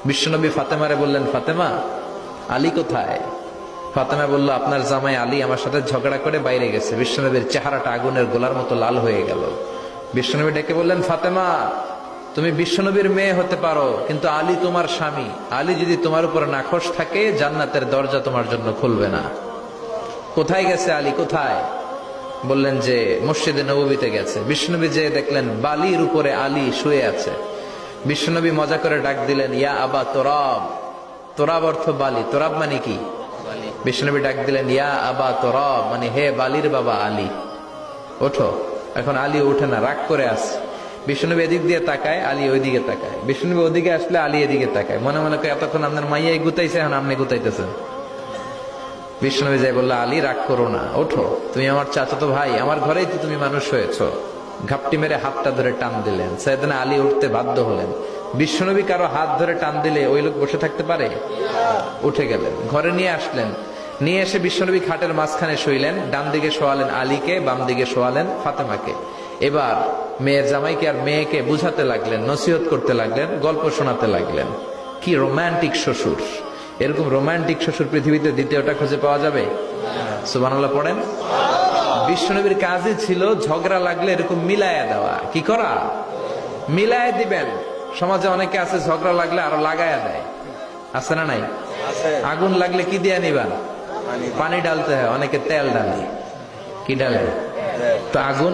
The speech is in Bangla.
বিশ্বনবী ফাতেমারে বললেন, ফাতেমা, আলী কোথায়? ফাতেমা বলল, আপনার জামাই আলী আমার সাথে ঝগড়া করে বাইরে গেছে। বিশ্বনবীর চেহারাটা আগুনের গোলার মতো লাল হয়ে গেল। বিশ্বনবী ডেকে বললেন, ফাতেমা, তুমি বিশ্বনবীর মেয়ে হতে পারো, কিন্তু আলী তোমার স্বামী। আলী যদি তোমার উপর নাখোশ থাকে, জান্নাতের দরজা তোমার জন্য খুলবে না। কোথায় গেছে আলী, কোথায়? বললেন যে মসজিদে নববীতে গেছে। বিশ্বনবী যে দেখলেন বালির উপরে আলী শুয়ে আছে। বিশ্বনবী মজা করে ডাক দিলেন, ইয়া আবা তোরাব। তোরাব অর্থ বালি, তোরাব মানে কি? বিশ্বনবী ডাক দিলেন, ইয়া আবা তোরাব, মানে হে বালির বাবা আলী, ওঠো। এখন আলী ওঠে না, রাগ করে আসে। বিশ্বনবী এদিক দিয়ে তাকায়, আলী ওইদিকে তাকায়। বিশ্বনবী ওদিকে আসলে আলী এদিকে তাকায়। মনে মনে করে এতক্ষণ আপনার মাইয়াই গুতাইছে, এখন আপনি গুতাইতেছেন। বিশ্বনবী যাই বললো, আলী রাগ করো না, ওঠো, তুমি আমার চাচাতো ভাই, আমার ঘরেই তো তুমি মানুষ হয়েছ। ঘাপটি মেরে হাতটা ধরে টান দিলেন। সাইয়েদনা আলী উঠতে বাধ্য হলেন। বিশ্বনবী কারো হাত ধরে টান দিলে ওই লোক বসে থাকতে পারে? উঠে গেলেন, ঘরে নিয়ে আসলেন। নিয়ে এসে বিশ্বনবী খাটের মাঝখানে শুইলেন। ডান দিকে শোয়ালেন আলীকে, বাম দিকে শোয়ালেন ফাতেমাকে। এবার মেয়ের জামাইকে আর মেয়েকে বুঝাতে লাগলেন, নসিহত করতে লাগলেন, গল্প শোনাতে লাগলেন। কি রোমান্টিক শ্বশুর! এরকম রোমান্টিক শ্বশুর পৃথিবীতে দ্বিতীয়টা খুঁজে পাওয়া যাবে? সুবহানাল্লাহ পড়েন। বিশ্বনবীর কাজই ছিল ঝগড়া লাগলে এরকম মিলায়া দেওয়া। কি করা? মিলায়া দিবেন। সমাজে অনেকে আছে ঝগড়া লাগলে আরো লাগায়া দেয়, আছে না নাই? আগুন লাগলে কি দিয়ে নিবান? পানি ডালতে হয়, অনেকে তেল ডালে। কি ডালে? তো আগুন